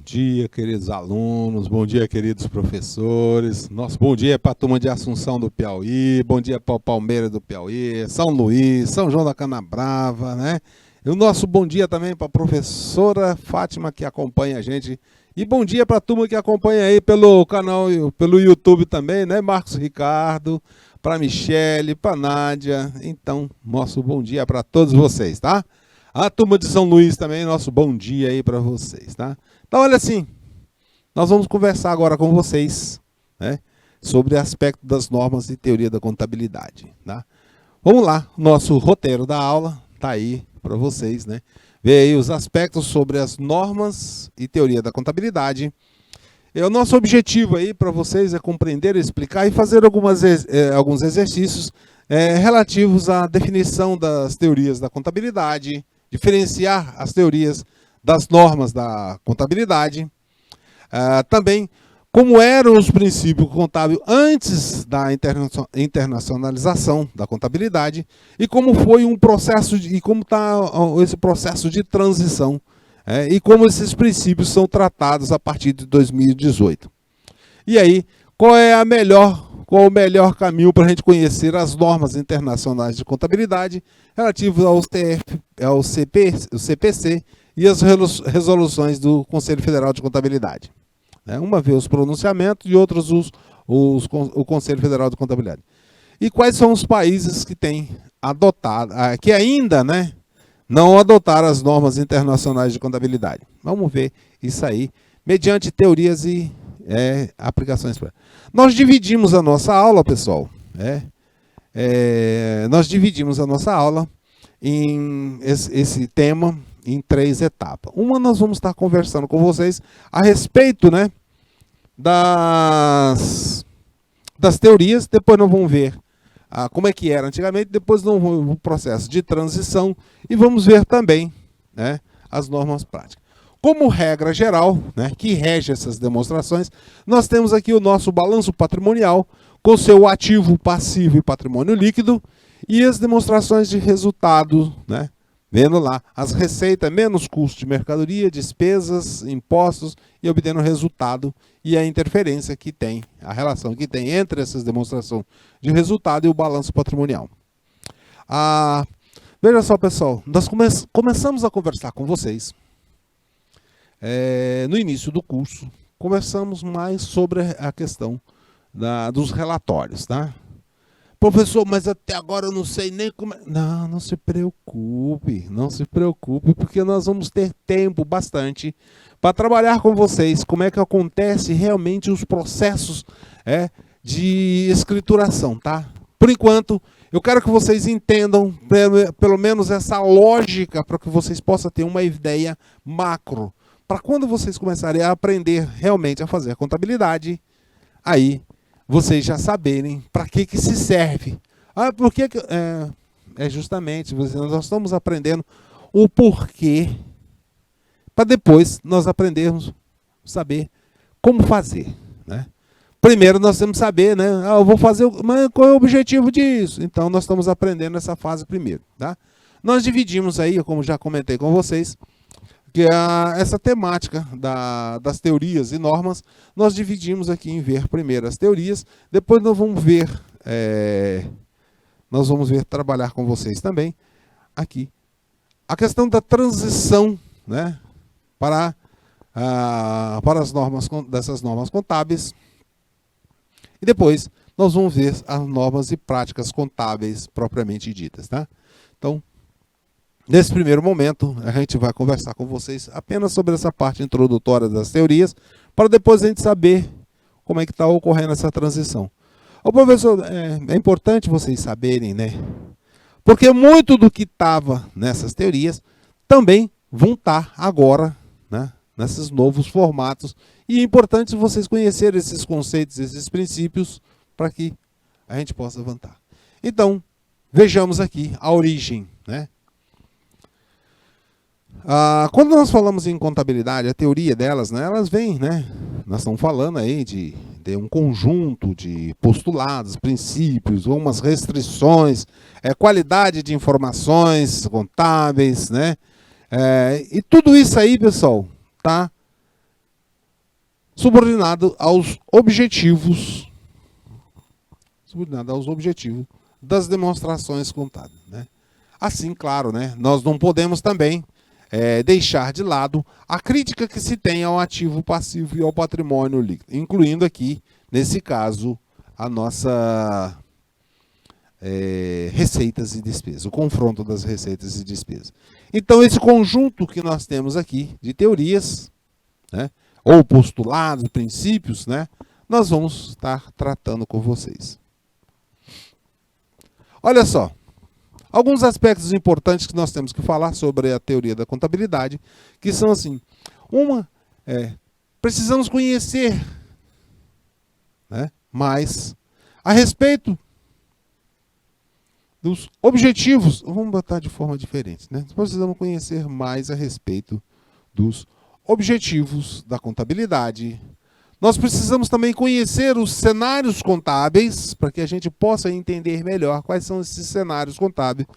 dia, queridos alunos, bom dia, queridos professores. Nosso bom dia para a turma de Assunção do Piauí, bom dia para o Palmeiras do Piauí, São Luís, São João da Canabrava, né? E o nosso bom dia também para a professora Fátima, que acompanha a gente. E bom dia para a turma que acompanha aí pelo canal, pelo YouTube também, né? Marcos Ricardo, para a Michele, para a Nádia. Então, nosso bom dia para todos vocês, tá? A turma de São Luís também, nosso bom dia aí para vocês, tá? Então, olha assim, nós vamos conversar agora com vocês, né, sobre o aspecto das normas e teoria da contabilidade, tá? Vamos lá, nosso roteiro da aula tá aí para vocês, né? Ver aí os aspectos sobre as normas e teoria da contabilidade. E o nosso objetivo aí para vocês é compreender, explicar e fazer alguns exercícios relativos à definição das teorias da contabilidade, diferenciar as teorias das normas da contabilidade, também como eram os princípios contábeis antes da internacionalização da contabilidade e como foi um processo e como está esse processo de transição e como esses princípios são tratados a partir de 2018. E aí, qual o melhor caminho para a gente conhecer as normas internacionais de contabilidade relativas ao CPC e as resoluções do Conselho Federal de Contabilidade. Uma vez os pronunciamentos e outros o Conselho Federal de Contabilidade. E quais são os países que têm adotado, que ainda, né, não adotaram as normas internacionais de contabilidade. Vamos ver isso aí, mediante teorias e aplicações. Nós dividimos a nossa aula, pessoal. Nós dividimos a nossa aula em esse tema em 3 etapas. Uma, nós vamos estar conversando com vocês a respeito, né, das teorias. Depois nós vamos ver como é que era antigamente. Depois nós vamos ver o processo de transição. E vamos ver também, né, as normas práticas. Como regra geral, né, que rege essas demonstrações, nós temos aqui o nosso balanço patrimonial, com seu ativo, passivo e patrimônio líquido, e as demonstrações de resultado, né, vendo lá as receitas menos custo de mercadoria, despesas, impostos, e obtendo o resultado e a interferência que tem, a relação que tem entre essas demonstrações de resultado e o balanço patrimonial. Veja só, pessoal, nós começamos a conversar com vocês no início do curso. Conversamos mais sobre a questão dos relatórios, tá? Professor, mas até agora eu não sei nem como... Não se preocupe, porque nós vamos ter tempo bastante para trabalhar com vocês como é que acontece realmente os processos de escrituração, tá? Por enquanto, eu quero que vocês entendam pelo menos essa lógica para que vocês possam ter uma ideia macro. Para quando vocês começarem a aprender realmente a fazer a contabilidade, aí vocês já saberem para que se serve. Porque justamente, nós estamos aprendendo o porquê, para depois nós aprendermos a saber como fazer, né? Primeiro nós temos que saber, né? Eu vou fazer, mas qual é o objetivo disso? Então nós estamos aprendendo essa fase primeiro, tá? Nós dividimos aí, como já comentei com vocês, que essa temática das teorias e normas, nós dividimos aqui em ver primeiro as teorias, depois nós vamos ver trabalhar com vocês também aqui a questão da transição, né, para as normas, dessas normas contábeis, e depois nós vamos ver as normas e práticas contábeis propriamente ditas, tá? Então, nesse primeiro momento, a gente vai conversar com vocês apenas sobre essa parte introdutória das teorias, para depois a gente saber como é que está ocorrendo essa transição. Professor, é importante vocês saberem, né? Porque muito do que estava nessas teorias também vão estar agora, né, nesses novos formatos. E é importante vocês conhecerem esses conceitos, esses princípios, para que a gente possa avançar. Então, vejamos aqui a origem, né? Quando nós falamos em contabilidade, a teoria delas, né, elas vêm, né, nós estamos falando aí de um conjunto de postulados, princípios, umas restrições, qualidade de informações contábeis, né, e tudo isso aí, pessoal, tá subordinado aos objetivos das demonstrações contábeis, né? Assim, claro, né, nós não podemos também deixar de lado a crítica que se tem ao ativo passivo e ao patrimônio líquido, incluindo aqui, nesse caso, a nossa receitas e despesas, o confronto das receitas e despesas. Então, esse conjunto que nós temos aqui de teorias, né, ou postulados, princípios, né, nós vamos estar tratando com vocês. Olha só, alguns aspectos importantes que nós temos que falar sobre a teoria da contabilidade, que são assim, precisamos conhecer, né, mais a respeito dos objetivos, vamos botar de forma diferente, né? Precisamos conhecer mais a respeito dos objetivos da contabilidade. Nós precisamos também conhecer os cenários contábeis, para que a gente possa entender melhor quais são esses cenários contábeis.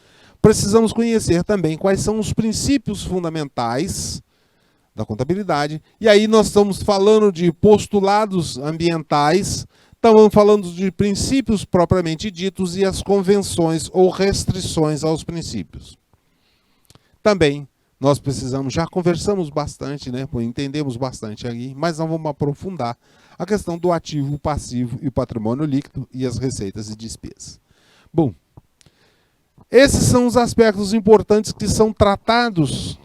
Precisamos conhecer também quais são os princípios fundamentais da contabilidade. E aí nós estamos falando de postulados ambientais, estamos falando de princípios propriamente ditos e as convenções ou restrições aos princípios. Também nós precisamos, já conversamos bastante, né, entendemos bastante aqui, mas não vamos aprofundar a questão do ativo, passivo e o patrimônio líquido e as receitas e despesas. Bom, esses são os aspectos importantes que são tratados,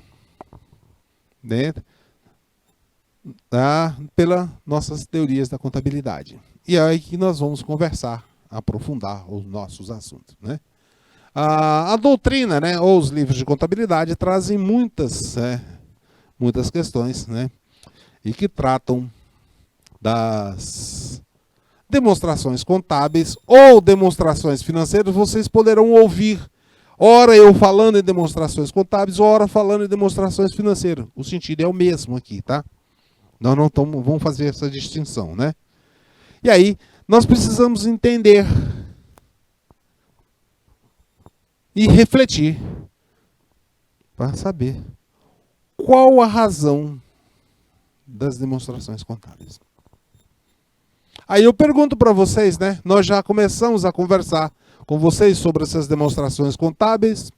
né, pelas nossas teorias da contabilidade. E é aí que nós vamos conversar, aprofundar os nossos assuntos, né? A doutrina, né, ou os livros de contabilidade trazem muitas questões, né, e que tratam das demonstrações contábeis ou demonstrações financeiras. Vocês poderão ouvir, ora eu falando em demonstrações contábeis, ora falando em demonstrações financeiras. O sentido é o mesmo aqui, tá? Nós não vamos fazer essa distinção, né? E aí, nós precisamos entender e refletir para saber qual a razão das demonstrações contábeis. Aí eu pergunto para vocês, né? Nós já começamos a conversar com vocês sobre essas demonstrações contábeis.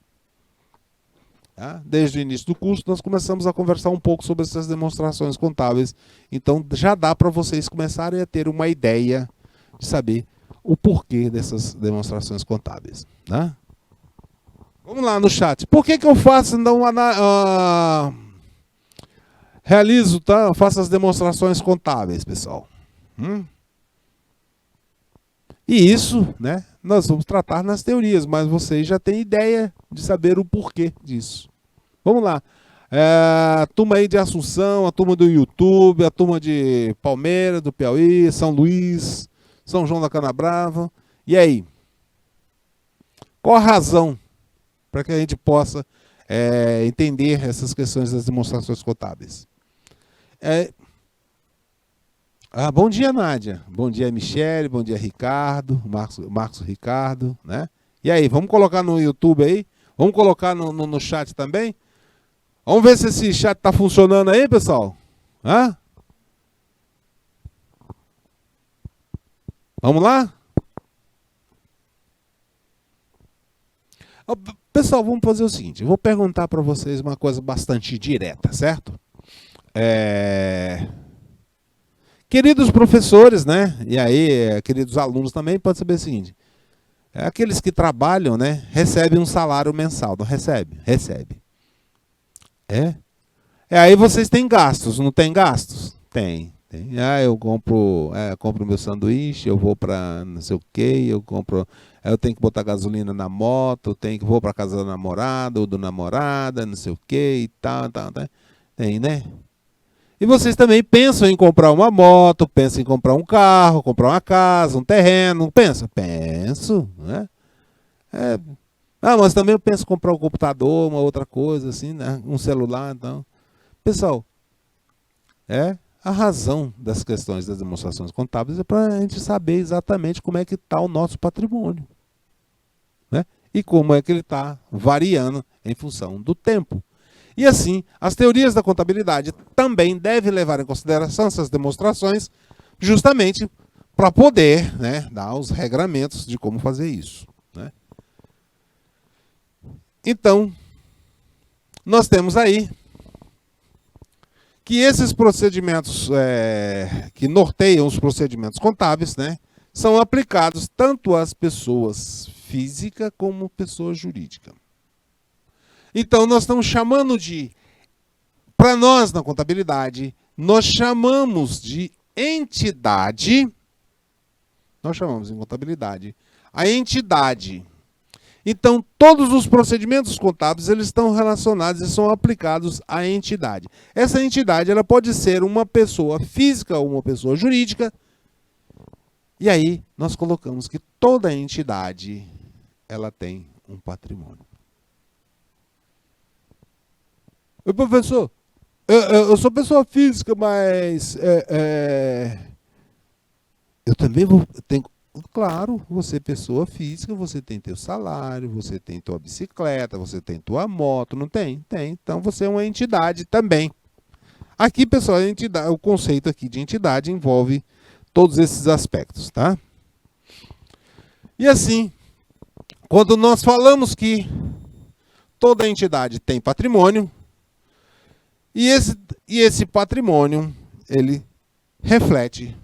Tá? Desde o início do curso, nós começamos a conversar um pouco sobre essas demonstrações contábeis. Então, já dá para vocês começarem a ter uma ideia de saber o porquê dessas demonstrações contábeis. Tá? Vamos lá no chat. Por que eu faço, então, realizo, tá? Eu faço as demonstrações contábeis, pessoal? E isso, né, nós vamos tratar nas teorias, mas vocês já têm ideia de saber o porquê disso. Vamos lá. A turma aí de Assunção, a turma do YouTube, a turma de Palmeiras, do Piauí, São Luís, São João da Canabrava. E aí? Qual a razão para que a gente possa entender essas questões das demonstrações contábeis? Bom dia, Nádia. Bom dia, Michele. Bom dia, Ricardo. Marcos Ricardo, né? E aí, vamos colocar no YouTube aí? Vamos colocar no chat também? Vamos ver se esse chat está funcionando aí, pessoal? Vamos lá? Pessoal, vamos fazer o seguinte. Eu vou perguntar para vocês uma coisa bastante direta, certo? Queridos professores, né? E aí, queridos alunos também, pode saber o seguinte. Aqueles que trabalham, né? Recebem um salário mensal. Não recebe? Recebe. Aí vocês têm gastos, não tem gastos? Tem. Eu compro meu sanduíche, eu vou para não sei o quê, eu tenho que botar gasolina na moto, vou para casa da namorada ou do namorada, não sei o quê e tal. Tem, né? E vocês também pensam em comprar uma moto, pensam em comprar um carro, comprar uma casa, um terreno, não pensa? Penso, né? Mas também eu penso em comprar um computador, uma outra coisa assim, né? Um celular, então. Pessoal, a razão das questões das demonstrações contábeis é para a gente saber exatamente como é que está o nosso patrimônio, né? E como é que ele está variando em função do tempo. E assim, as teorias da contabilidade também devem levar em consideração essas demonstrações, justamente para poder, né, dar os regramentos de como fazer isso, né? Então, nós temos aí que esses procedimentos que norteiam os procedimentos contábeis, né, são aplicados tanto às pessoas físicas como pessoa jurídica. Então, nós estamos chamando de, para nós na contabilidade, nós chamamos de entidade, nós chamamos em contabilidade a entidade. Então, todos os procedimentos contábeis eles estão relacionados e são aplicados à entidade. Essa entidade ela pode ser uma pessoa física ou uma pessoa jurídica. E aí, nós colocamos que toda entidade ela tem um patrimônio. Professor, eu sou pessoa física, mas eu também tenho. Claro, você é pessoa física, você tem teu salário, você tem tua bicicleta, você tem tua moto, não tem? Tem. Então você é uma entidade também. Aqui, pessoal, a entidade, o conceito aqui de entidade envolve todos esses aspectos, tá? E assim, quando nós falamos que toda entidade tem patrimônio, e esse patrimônio, ele reflete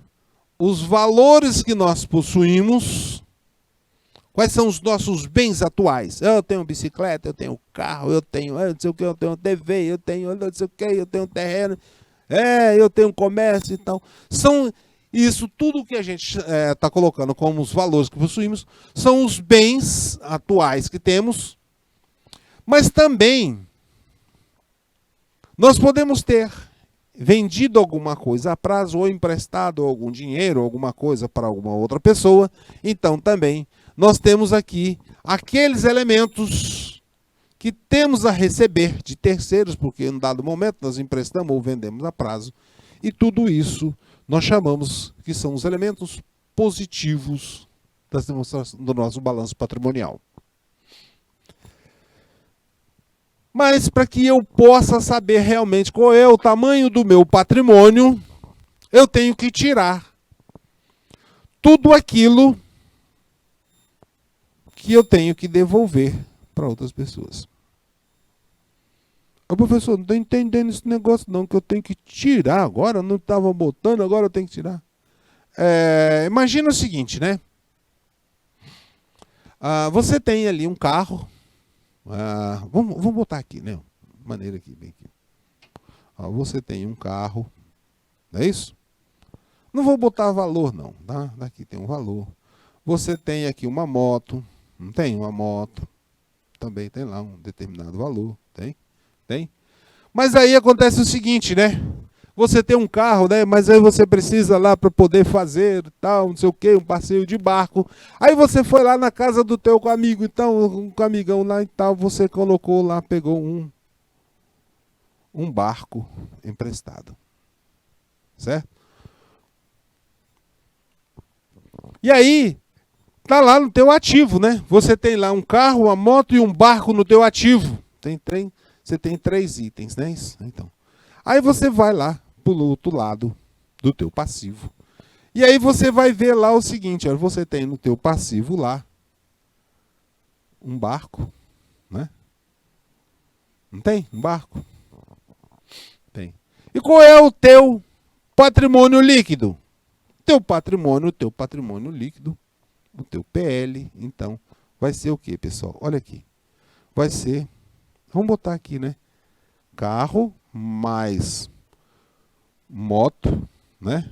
os valores que nós possuímos, quais são os nossos bens atuais. Eu tenho bicicleta, eu tenho carro, eu tenho não sei o que, eu tenho TV, eu tenho não sei o que, eu tenho terreno, eu tenho comércio e tal. São isso, tudo que a gente está colocando como os valores que possuímos, são os bens atuais que temos, mas também nós podemos ter vendido alguma coisa a prazo ou emprestado algum dinheiro, alguma coisa para alguma outra pessoa. Então também nós temos aqui aqueles elementos que temos a receber de terceiros, porque em um dado momento nós emprestamos ou vendemos a prazo. E tudo isso nós chamamos que são os elementos positivos das demonstrações do nosso balanço patrimonial. Mas para que eu possa saber realmente qual é o tamanho do meu patrimônio, eu tenho que tirar tudo aquilo que eu tenho que devolver para outras pessoas. O professor, não estou entendendo esse negócio não, que eu tenho que tirar agora, não estava botando, agora eu tenho que tirar. Imagina o seguinte, né? Você tem ali um carro. Vamos botar aqui, né? Maneira aqui, bem aqui. Você tem um carro, não é isso? Não vou botar valor, não, tá? Daqui tem um valor. Você tem aqui uma moto, não tem uma moto? Também tem lá um determinado valor, tem? Tem? Mas aí acontece o seguinte, né? Você tem um carro, né? Mas aí você precisa lá para poder fazer tal, não sei o quê, um passeio de barco. Aí você foi lá na casa do teu amigo, então, um amigão lá e tal, você colocou lá, pegou um barco emprestado. Certo? E aí, tá lá no teu ativo, né? Você tem lá um carro, uma moto e um barco no teu ativo. Você tem 3 itens, né? Então, aí você vai lá pro outro lado do teu passivo. E aí você vai ver lá o seguinte, ó, você tem no teu passivo lá um barco, né? Não tem? Um barco? Tem. E qual é o teu patrimônio líquido? O teu patrimônio líquido, o teu PL, então, vai ser o quê, pessoal? Olha aqui. Vai ser, vamos botar aqui, né? Carro mais moto, né?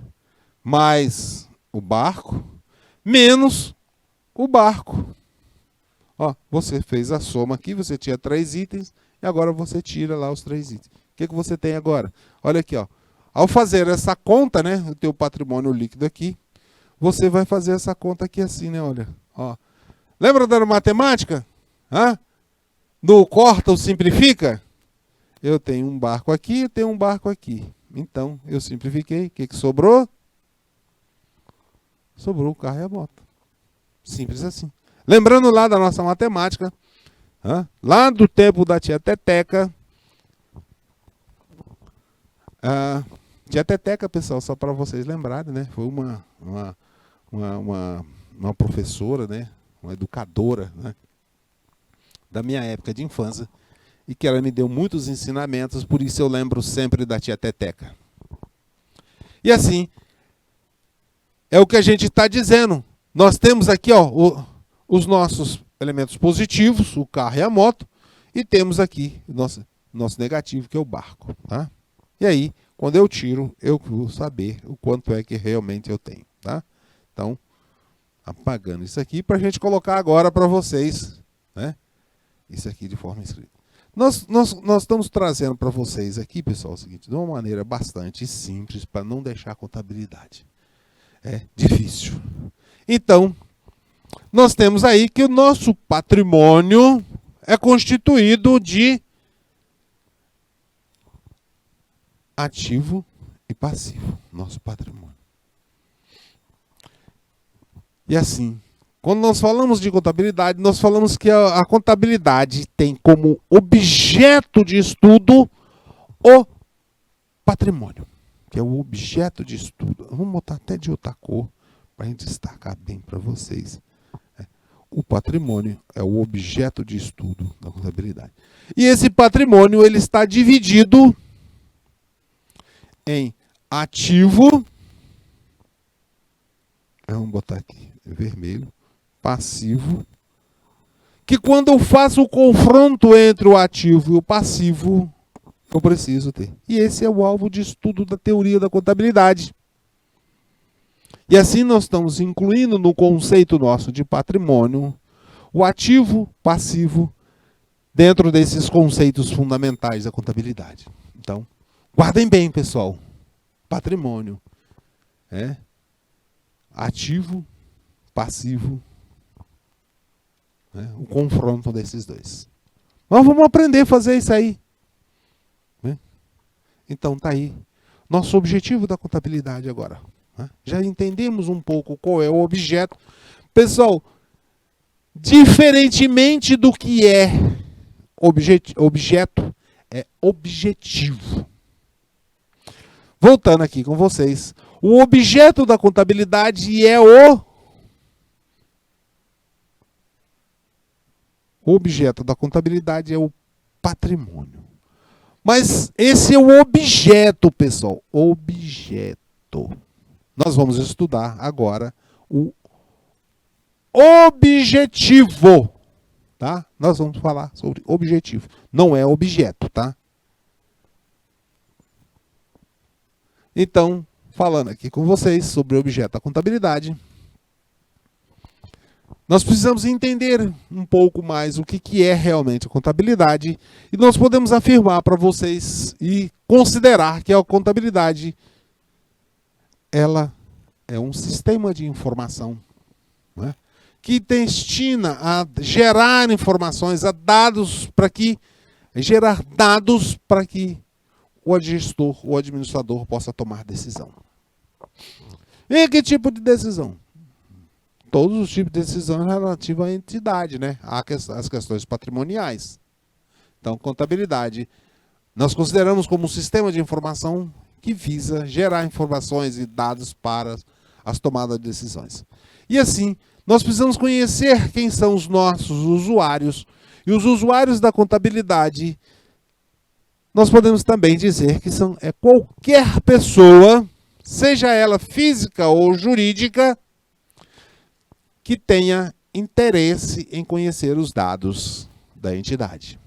Mais o barco, menos o barco. Ó, você fez a soma aqui, você tinha 3 itens, e agora você tira lá os 3 itens. O que você tem agora? Olha aqui, ó. Ao fazer essa conta, né? O teu patrimônio líquido aqui, você vai fazer essa conta aqui assim, né? Olha, ó. Lembra da matemática? Do corta ou simplifica? Eu tenho um barco aqui, eu tenho um barco aqui. Então, eu simplifiquei. O que sobrou? Sobrou o carro e a moto. Simples assim. Lembrando lá da nossa matemática, lá do tempo da tia Teteca, A Tieteteca, pessoal, só para vocês lembrarem, né? Foi uma professora, né? Uma educadora, né? Da minha época de infância, e que ela me deu muitos ensinamentos, por isso eu lembro sempre da Tieteteca. E assim, é o que a gente está dizendo. Nós temos aqui, ó, os nossos elementos positivos, o carro e a moto, e temos aqui o nosso negativo, que é o barco. Tá? E aí, quando eu tiro, eu vou saber o quanto é que realmente eu tenho. Tá? Então, apagando isso aqui, para a gente colocar agora para vocês, né? Isso aqui de forma escrita. Nós estamos trazendo para vocês aqui, pessoal, o seguinte, de uma maneira bastante simples, para não deixar a contabilidade. É difícil. Então, nós temos aí que o nosso patrimônio é constituído de ativo e passivo. Nosso patrimônio. E assim, quando nós falamos de contabilidade, nós falamos que a contabilidade tem como objeto de estudo o patrimônio, que é o objeto de estudo. Vamos botar até de outra cor, para a gente destacar bem para vocês. O patrimônio é o objeto de estudo da contabilidade. E esse patrimônio ele está dividido em ativo, vamos botar aqui, vermelho, passivo, que quando eu faço o confronto entre o ativo e o passivo, eu preciso ter. E esse é o alvo de estudo da teoria da contabilidade. E assim nós estamos incluindo no conceito nosso de patrimônio o ativo, passivo, dentro desses conceitos fundamentais da contabilidade. Então, guardem bem, pessoal. Patrimônio é ativo, passivo, né? O confronto desses dois. Mas vamos aprender a fazer isso aí. Né? Então tá aí. Nosso objetivo da contabilidade agora. Né? Já entendemos um pouco qual é o objeto. Pessoal, diferentemente do que é objeto, é objetivo. Voltando aqui com vocês. O objeto da contabilidade é o objeto da contabilidade é o patrimônio. Mas esse é o objeto, pessoal. Objeto. Nós vamos estudar agora o objetivo. Tá? Nós vamos falar sobre objetivo. Não é objeto, tá? Então, falando aqui com vocês sobre o objeto da contabilidade, nós precisamos entender um pouco mais o que é realmente a contabilidade e nós podemos afirmar para vocês e considerar que a contabilidade ela é um sistema de informação, né, que destina a gerar informações, a dados para que gerar dados para que o gestor, o administrador possa tomar decisão. E que tipo de decisão? Todos os tipos de decisão relativos à entidade, né? As questões patrimoniais. Então, contabilidade, nós consideramos como um sistema de informação que visa gerar informações e dados para as tomadas de decisões. E assim, nós precisamos conhecer quem são os nossos usuários. E os usuários da contabilidade, nós podemos também dizer que são qualquer pessoa, seja ela física ou jurídica, que tenha interesse em conhecer os dados da entidade.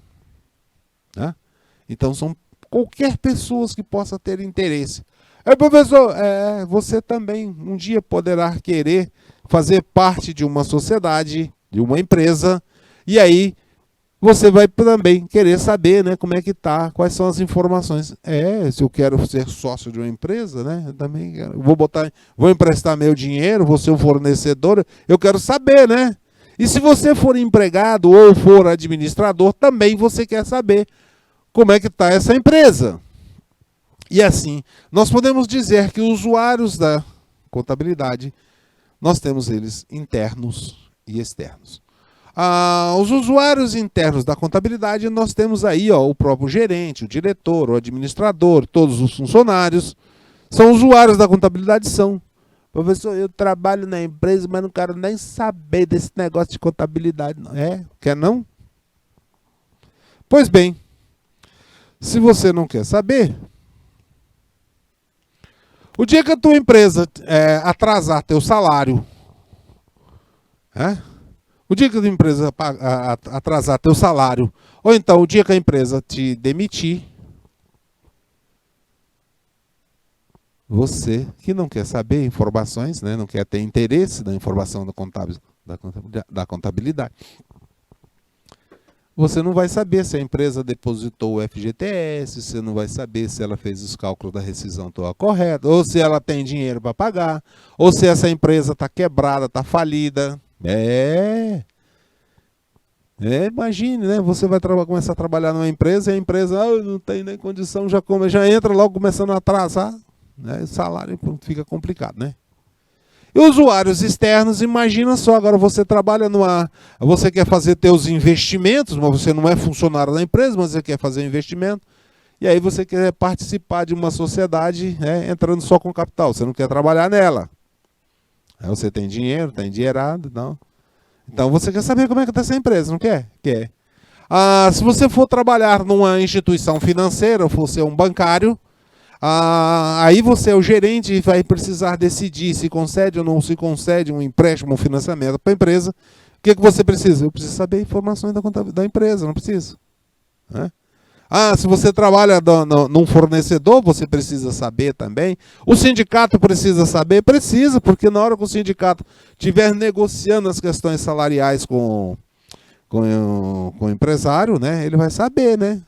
Né? Então, são qualquer pessoa que possa ter interesse. Professor, você também um dia poderá querer fazer parte de uma sociedade, de uma empresa, e aí você vai também querer saber, né, como é que está, quais são as informações. Se eu quero ser sócio de uma empresa, né, eu também vou emprestar meu dinheiro, vou ser um fornecedor, eu quero saber, né? E se você for empregado ou for administrador, também você quer saber como é que está essa empresa. E assim, nós podemos dizer que os usuários da contabilidade, nós temos eles internos e externos. Os usuários internos da contabilidade, nós temos aí o próprio gerente, o diretor, o administrador, todos os funcionários. São usuários da contabilidade, são. Professor, eu trabalho na empresa, mas não quero nem saber desse negócio de contabilidade. Não. Quer não? Pois bem, se você não quer saber, o dia que a tua empresa atrasar teu salário, o dia que a tua empresa atrasar teu salário, ou então o dia que a empresa te demitir, você que não quer saber informações, né, não quer ter interesse na informação da contabilidade, você não vai saber se a empresa depositou o FGTS, você não vai saber se ela fez os cálculos da rescisão toda correta, ou se ela tem dinheiro para pagar, ou se essa empresa está quebrada, está falida. Imagine, né? Você vai começar a trabalhar numa empresa e a empresa não tem nem condição, já entra logo começando a atrasar, né? O salário fica complicado, né? E usuários externos, imagina só, agora você trabalha você quer fazer teus investimentos, mas você não é funcionário da empresa, mas você quer fazer investimento, e aí você quer participar de uma sociedade, entrando só com capital, você não quer trabalhar nela. Aí você tem dinheiro, está endinheirado, não. Então você quer saber como é que está essa empresa, não quer? Quer. Se você for trabalhar numa instituição financeira, ou for ser um bancário, aí você é o gerente e vai precisar decidir se concede ou não se concede um empréstimo, um financiamento para a empresa. O que você precisa? Eu preciso saber informações da empresa, não preciso. Se você trabalha num fornecedor, você precisa saber também. O sindicato precisa saber? Precisa, porque na hora que o sindicato estiver negociando as questões salariais com o empresário, né, ele vai saber, né?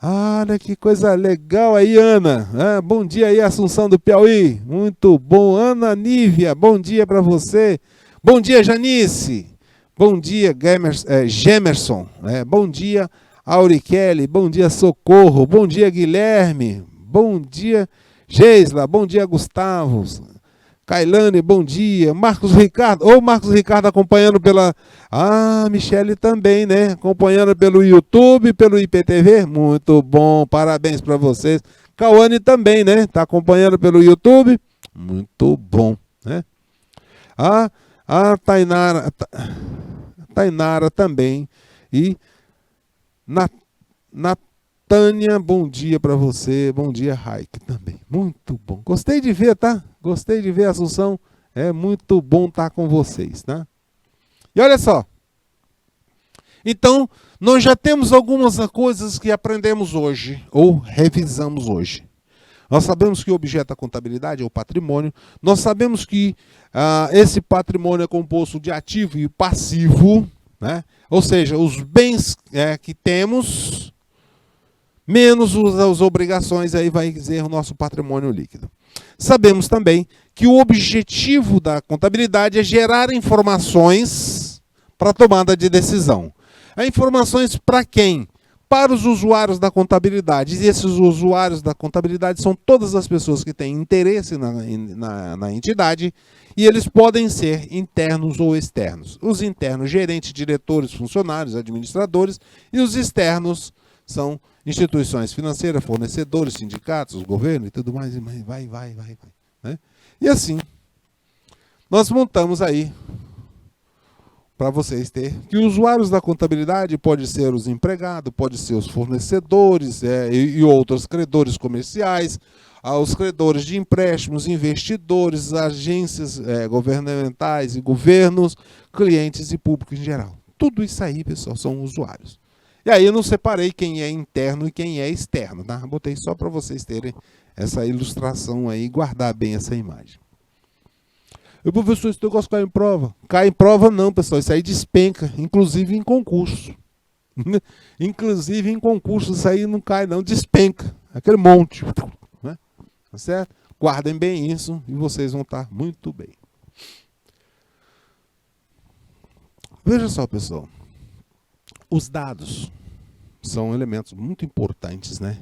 Olha que coisa legal aí, Ana. Bom dia aí, Assunção do Piauí. Muito bom. Ana Nívia, bom dia para você. Bom dia, Janice. Bom dia, Gemerson. Bom dia, Aurikelli. Bom dia, Socorro. Bom dia, Guilherme. Bom dia, Geisla. Bom dia, Gustavo. Kailane, bom dia. Marcos Ricardo. Marcos Ricardo acompanhando pela... Michele também, né? Acompanhando pelo YouTube, pelo IPTV. Muito bom, parabéns para vocês. Cauane também, né? Tá acompanhando pelo YouTube. Muito bom, né? A Tainara também. E Natânia, bom dia para você. Bom dia, Raik também. Muito bom. Gostei de ver, tá? Gostei de ver, Assunção. É muito bom estar com vocês, tá? E olha só. Então, nós já temos algumas coisas que aprendemos hoje, ou revisamos hoje. Nós sabemos que o objeto da contabilidade é o patrimônio. Nós sabemos que esse patrimônio é composto de ativo e passivo, né? Ou seja, os bens que temos, menos as obrigações, aí vai dizer o nosso patrimônio líquido. Sabemos também que o objetivo da contabilidade é gerar informações para a tomada de decisão. Informações para quem? Para os usuários da contabilidade. E esses usuários da contabilidade são todas as pessoas que têm interesse na entidade, e eles podem ser internos ou externos. Os internos, gerentes, diretores, funcionários, administradores, e os externos são instituições financeiras, fornecedores, sindicatos, governo e tudo mais, e vai. Né? E assim, nós montamos aí, para vocês terem, que os usuários da contabilidade pode ser os empregados, pode ser os fornecedores e outros credores comerciais, os credores de empréstimos, investidores, agências governamentais e governos, clientes e público em geral. Tudo isso aí, pessoal, são usuários. E aí eu não separei quem é interno e quem é externo, tá? Botei só para vocês terem essa ilustração aí, guardar bem essa imagem. Eu, professor, esse negócio cai em prova. Cai em prova não, pessoal, isso aí despenca, inclusive em concurso. Inclusive em concurso, isso aí não cai não, despenca. Aquele monte. Né? Tá certo? Guardem bem isso e vocês vão estar muito bem. Veja só, pessoal. Os dados são elementos muito importantes, né?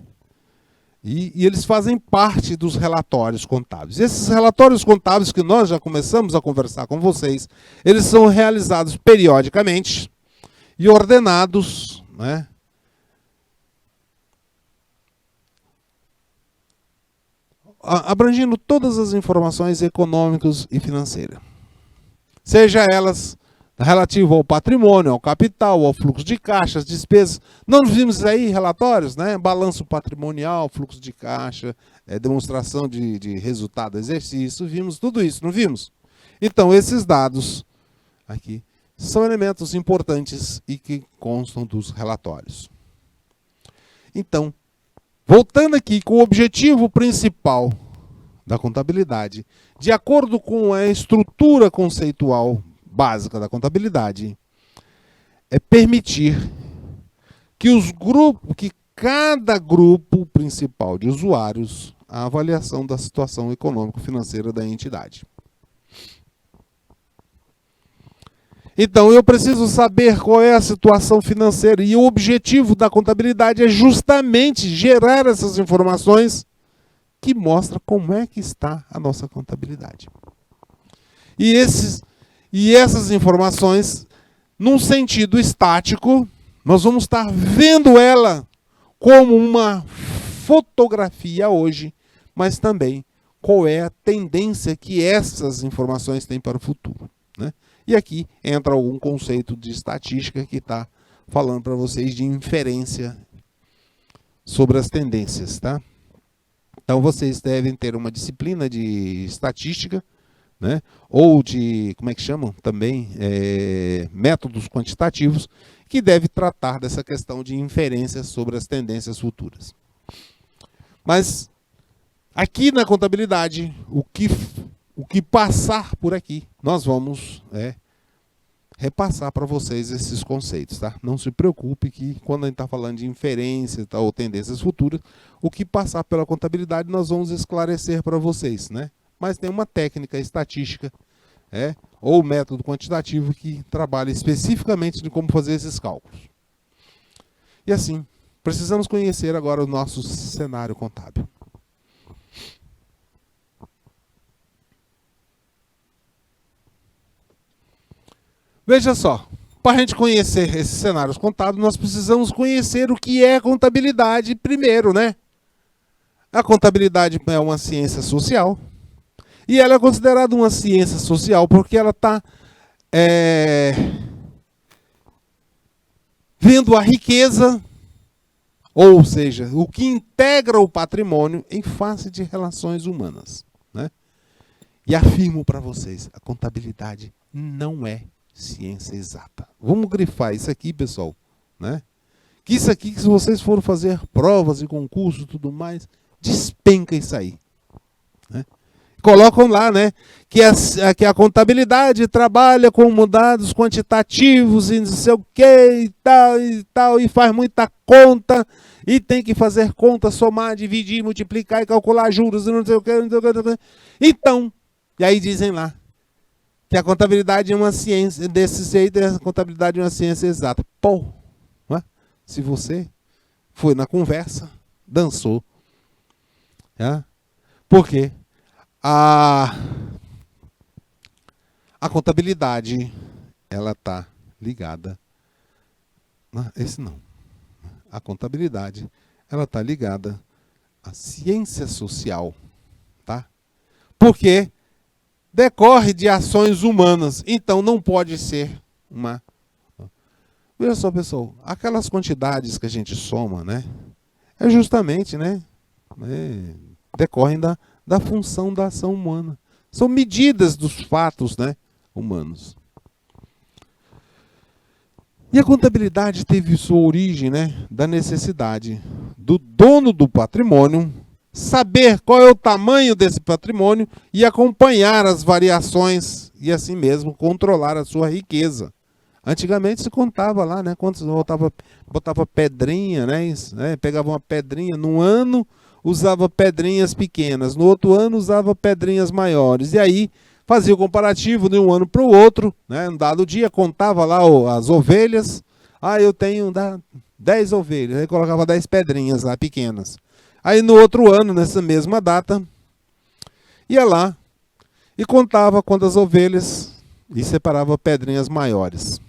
E eles fazem parte dos relatórios contábeis. Esses relatórios contábeis que nós já começamos a conversar com vocês, eles são realizados periodicamente e ordenados, né, abrangindo todas as informações econômicas e financeiras. Seja elas relativo ao patrimônio, ao capital, ao fluxo de caixa, despesas. Não vimos aí relatórios, né? Balanço patrimonial, fluxo de caixa, demonstração de resultado do exercício, vimos tudo isso, não vimos? Então, esses dados aqui são elementos importantes e que constam dos relatórios. Então, voltando aqui com o objetivo principal da contabilidade, de acordo com a estrutura conceitual básica da contabilidade, é permitir que que cada grupo principal de usuários a avaliação da situação econômico-financeira da entidade. Então, eu preciso saber qual é a situação financeira e o objetivo da contabilidade é justamente gerar essas informações que mostram como é que está a nossa contabilidade. E essas informações, num sentido estático, nós vamos estar vendo ela como uma fotografia hoje, mas também qual é a tendência que essas informações têm para o futuro, né? E aqui entra algum conceito de estatística que está falando para vocês de inferência sobre as tendências, tá? Então vocês devem ter uma disciplina de estatística, né? Ou de, como é que chamam também, métodos quantitativos, que deve tratar dessa questão de inferência sobre as tendências futuras. Mas aqui na contabilidade, o que passar por aqui, nós vamos repassar para vocês esses conceitos, tá? Não se preocupe que quando a gente está falando de inferência ou tendências futuras, o que passar pela contabilidade nós vamos esclarecer para vocês, né? Mas tem uma técnica estatística, ou método quantitativo que trabalha especificamente de como fazer esses cálculos. E assim, precisamos conhecer agora o nosso cenário contábil. Veja só, para a gente conhecer esses cenários contábeis, nós precisamos conhecer o que é contabilidade primeiro, né? A contabilidade é uma ciência social. E ela é considerada uma ciência social porque ela está vendo a riqueza, ou seja, o que integra o patrimônio em face de relações humanas, né? E afirmo para vocês, a contabilidade não é ciência exata. Vamos grifar isso aqui, pessoal, né? Que isso aqui, se vocês forem fazer provas e concursos e tudo mais, despenca isso aí, né? Colocam lá, né, que a contabilidade trabalha com dados quantitativos e não sei o que e tal, e faz muita conta, e tem que fazer conta, somar, dividir, multiplicar e calcular juros e não sei o que, não sei o que, não sei o que. Então, e aí dizem lá que a contabilidade é uma ciência, desse jeito, a contabilidade é uma ciência exata. Pô, né? Se você foi na conversa, dançou. Né? Por quê? A contabilidade, ela está ligada, esse não, a contabilidade, ela está ligada à ciência social, tá? Porque decorre de ações humanas, então não pode ser uma... Veja só, pessoal, aquelas quantidades que a gente soma, né, é justamente, né, decorrem da função da ação humana. São medidas dos fatos, né, humanos. E a contabilidade teve sua origem, né, da necessidade do dono do patrimônio saber qual é o tamanho desse patrimônio e acompanhar as variações e assim mesmo controlar a sua riqueza. Antigamente se contava lá, né, quando botava pedrinha, né, pegava uma pedrinha num ano, usava pedrinhas pequenas, no outro ano usava pedrinhas maiores, e aí fazia o comparativo de um ano para o outro, né? Um dado dia contava lá as ovelhas, eu tenho 10 ovelhas, aí colocava 10 pedrinhas lá pequenas. Aí no outro ano, nessa mesma data, ia lá e contava quantas ovelhas e separava pedrinhas maiores.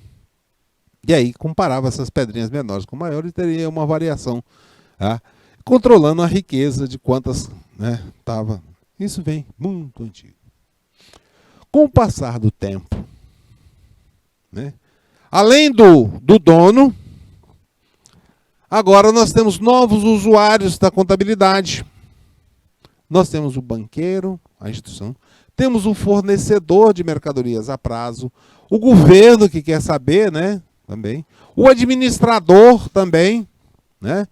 E aí comparava essas pedrinhas menores com maiores e teria uma variação, tá? Controlando a riqueza de quantas, né, tava. Isso vem muito antigo. Com o passar do tempo, né, além do dono, agora nós temos novos usuários da contabilidade. Nós temos o banqueiro, a instituição, temos o fornecedor de mercadorias a prazo, o governo que quer saber, né, também, o administrador também, né,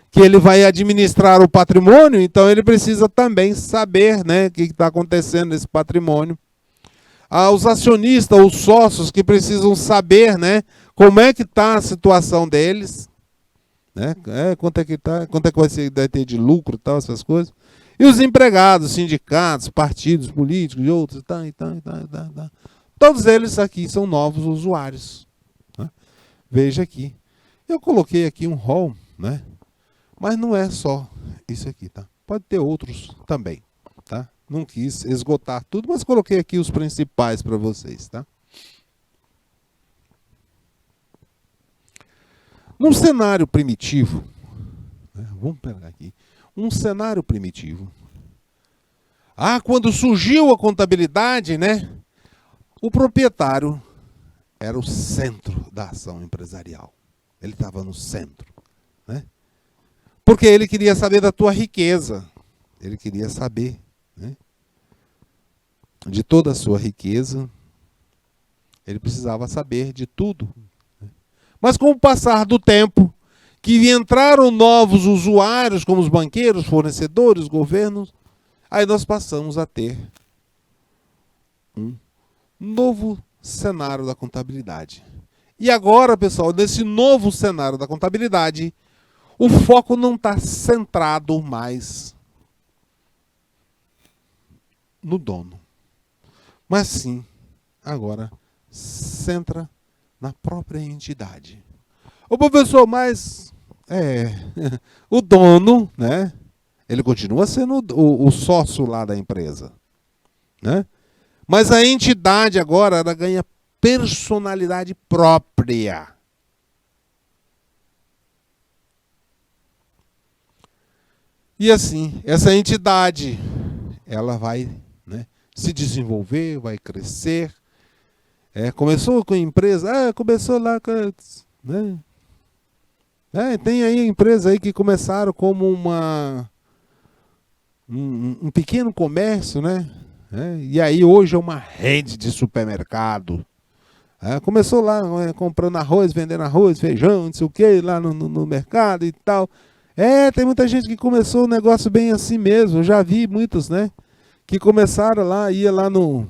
que ele vai administrar o patrimônio, então ele precisa também saber, né, o que está acontecendo nesse patrimônio. Os acionistas, os sócios que precisam saber, né, como é que está a situação deles, né, quanto é que tá, quanto é que vai ter de lucro e tal, essas coisas. E os empregados, sindicatos, partidos políticos e outros, tá. Todos eles aqui são novos usuários. Né? Veja aqui. Eu coloquei aqui um rol, né? Mas não é só isso aqui, tá? Pode ter outros também, tá? Não quis esgotar tudo, mas coloquei aqui os principais para vocês, tá? Num cenário primitivo, né? Vamos pegar aqui. Um cenário primitivo. Quando surgiu a contabilidade, né? O proprietário era o centro da ação empresarial. Ele estava no centro, né? Porque ele queria saber da tua riqueza. Ele queria saber, né, de toda a sua riqueza. Ele precisava saber de tudo. Mas com o passar do tempo, que entraram novos usuários, como os banqueiros, fornecedores, governos, aí nós passamos a ter um novo cenário da contabilidade. E agora, pessoal, nesse novo cenário da contabilidade, o foco não está centrado mais no dono, mas sim, agora, centra na própria entidade. Ô professor, mas o dono, né? Ele continua sendo o sócio lá da empresa, né? Mas a entidade agora ela ganha personalidade própria. E assim, essa entidade ela vai, né, se desenvolver, vai crescer. Começou com a empresa, começou lá, né? Tem aí empresas aí que começaram como um pequeno comércio, né? E aí hoje é uma rede de supermercado. Começou lá comprando arroz, vendendo arroz, feijão, não sei o que, lá no mercado e tal. Tem muita gente que começou um negócio bem assim mesmo. Eu já vi muitos, né? Que começaram lá, ia lá no...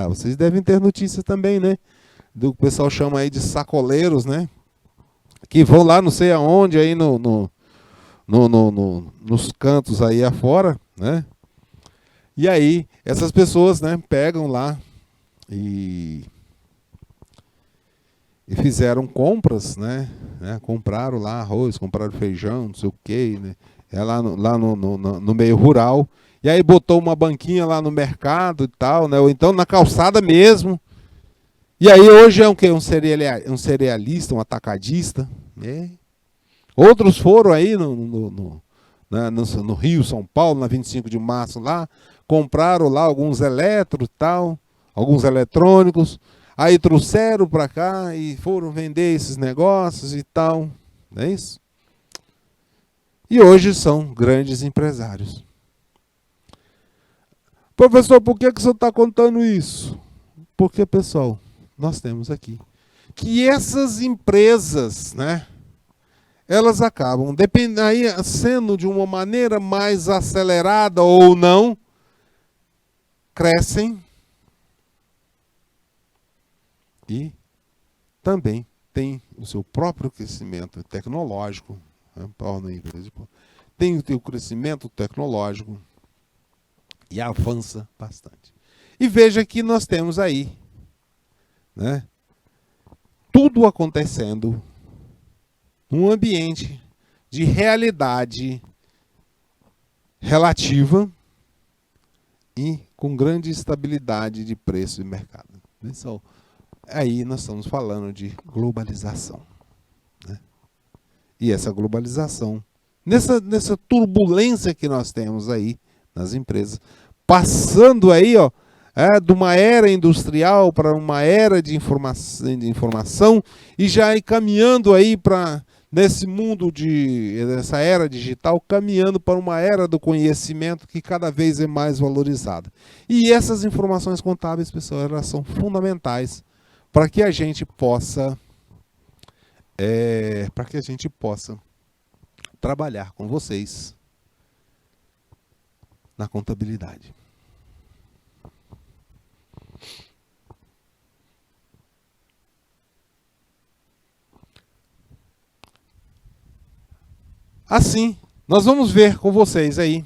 vocês devem ter notícias também, né? Do que o pessoal chama aí de sacoleiros, né? Que vão lá não sei aonde, aí nos cantos aí afora, né? E aí, essas pessoas, né, pegam lá e fizeram compras, né? Compraram lá arroz, compraram feijão, não sei o quê, né? Lá no meio rural. E aí botou uma banquinha lá no mercado e tal, né? Ou então na calçada mesmo. E aí hoje é o quê? Um cerealista, um atacadista. Né? Outros foram aí no Rio, São Paulo, na 25 de março lá, compraram lá alguns eletros e tal, alguns eletrônicos, aí trouxeram para cá e foram vender esses negócios e tal. Não é isso? E hoje são grandes empresários. Professor, por que o senhor está contando isso? Porque, pessoal, nós temos aqui que essas empresas, né, elas acabam, sendo de uma maneira mais acelerada ou não, crescem e também tem o seu próprio crescimento tecnológico, né, tem o seu crescimento tecnológico e avança bastante. E veja que nós temos aí, né, tudo acontecendo num ambiente de realidade relativa e com grande estabilidade de preço de mercado. Pessoal, aí nós estamos falando de globalização, né? E essa globalização, nessa turbulência que nós temos aí nas empresas, passando aí, ó, de uma era industrial para uma era de informação e já caminhando aí para nesse mundo dessa era digital, caminhando para uma era do conhecimento que cada vez é mais valorizada. E essas informações contábeis, pessoal, elas são fundamentais para que a gente possa trabalhar com vocês na contabilidade. Assim, nós vamos ver com vocês aí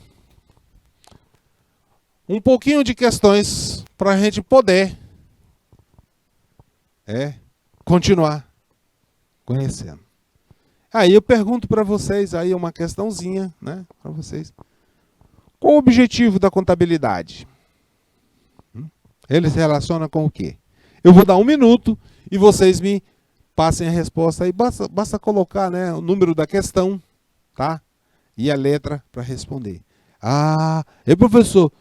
um pouquinho de questões para a gente poder continuar conhecendo. Aí eu pergunto para vocês aí uma questãozinha, né, para vocês. Qual o objetivo da contabilidade? Ele se relaciona com o quê? Eu vou dar 1 minuto e vocês me passem a resposta aí. Basta colocar, né, o número da questão, tá? E a letra para responder. Professor,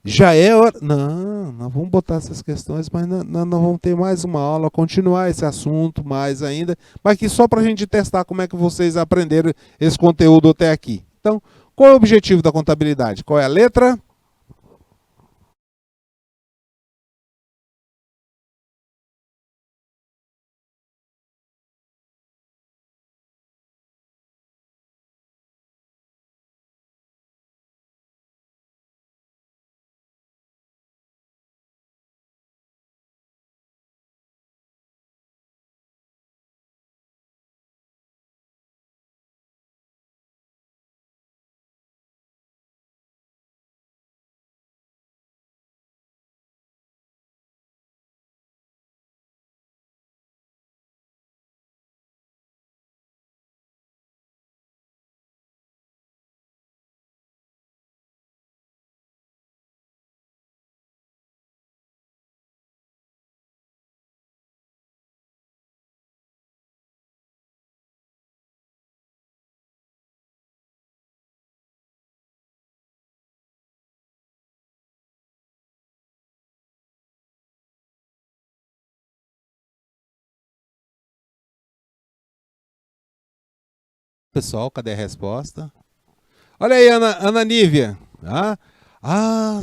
já é hora... Não, nós vamos botar essas questões, mas nós vamos ter mais uma aula, continuar esse assunto mais ainda, mas que só para a gente testar como é que vocês aprenderam esse conteúdo até aqui. Então, qual é o objetivo da contabilidade? Qual é a letra? Pessoal, cadê a resposta? Olha aí, Ana Nívia.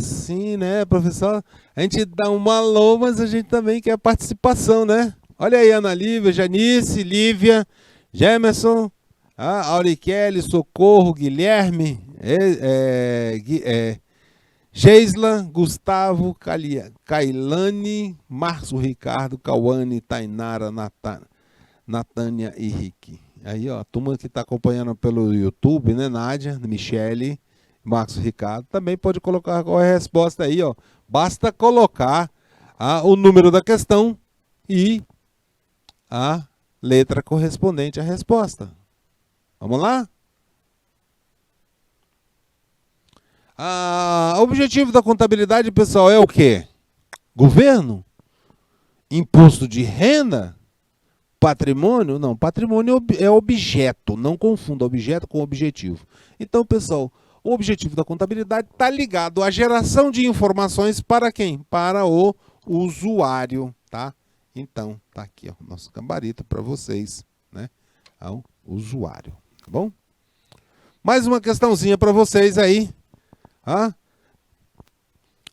Sim, né, professor? A gente dá um alô, mas a gente também quer participação, né? Olha aí, Ana Lívia, Janice, Lívia, Gemerson, Aurikelli, Socorro, Guilherme, Geisla, Gustavo, Kailane, Márcio Ricardo, Cauane, Tainara, Natânia e Rick. Aí, ó, a turma que está acompanhando pelo YouTube, né, Nádia, Michele, Marcos Ricardo, também pode colocar qual é a resposta aí, ó. Basta colocar o número da questão e a letra correspondente à resposta. Vamos lá? O objetivo da contabilidade, pessoal, é o quê? Governo? Imposto de renda? Patrimônio? Não, patrimônio é objeto, não confunda objeto com objetivo. Então, pessoal, o objetivo da contabilidade está ligado à geração de informações para quem? Para o usuário, tá? Então, tá aqui ó, o nosso gabarito para vocês, né? Ao usuário, tá bom? Mais uma questãozinha para vocês aí.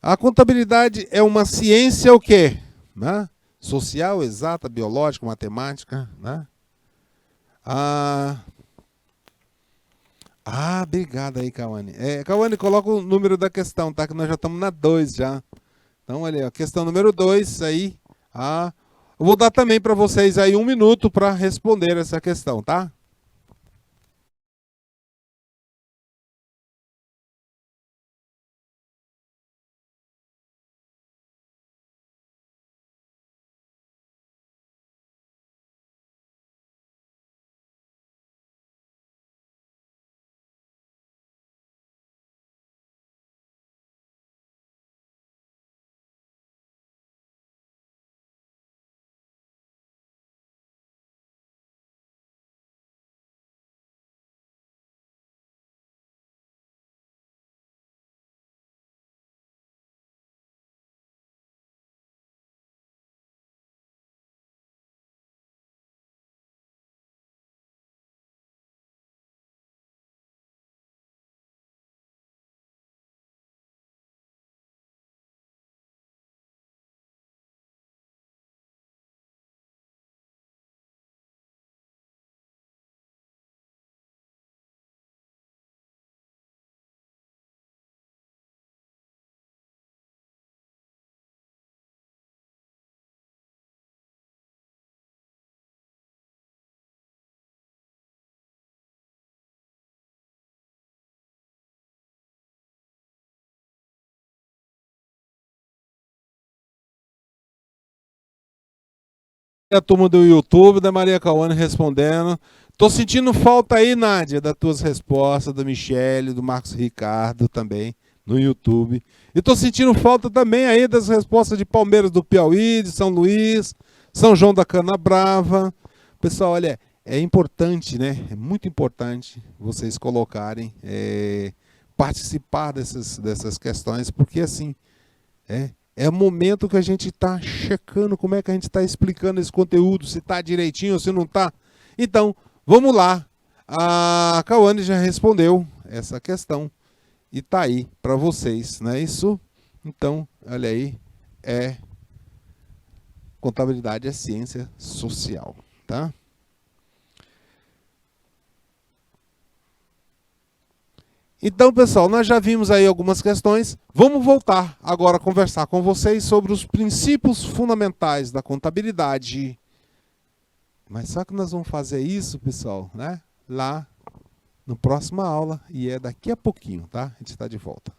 A contabilidade é uma ciência o quê? Né? Social, exata, biológica, matemática, né? Obrigado aí, Cauane. Cauane, coloca o número da questão, tá? Que nós já estamos na 2 já. Então, olha aí, ó, questão número 2 aí. Eu vou dar também para vocês aí 1 minuto para responder essa questão, tá? A turma do YouTube, da Maria Cauane respondendo. Tô sentindo falta aí, Nádia, das tuas respostas, da Michele, do Marcos Ricardo também, no YouTube. E tô sentindo falta também aí das respostas de Palmeiras do Piauí, de São Luís, São João da Canabrava. Pessoal, olha, é importante, né? É muito importante vocês colocarem, participar dessas questões, porque assim, é o momento que a gente está checando como é que a gente está explicando esse conteúdo, se está direitinho ou se não está. Então, vamos lá. A Cauane já respondeu essa questão e está aí para vocês, não é isso? Então, olha aí, contabilidade é ciência social, tá? Então, pessoal, nós já vimos aí algumas questões. Vamos voltar agora a conversar com vocês sobre os princípios fundamentais da contabilidade. Mas só que nós vamos fazer isso, pessoal, né? Lá no próxima aula, e é daqui a pouquinho, tá? A gente está de volta.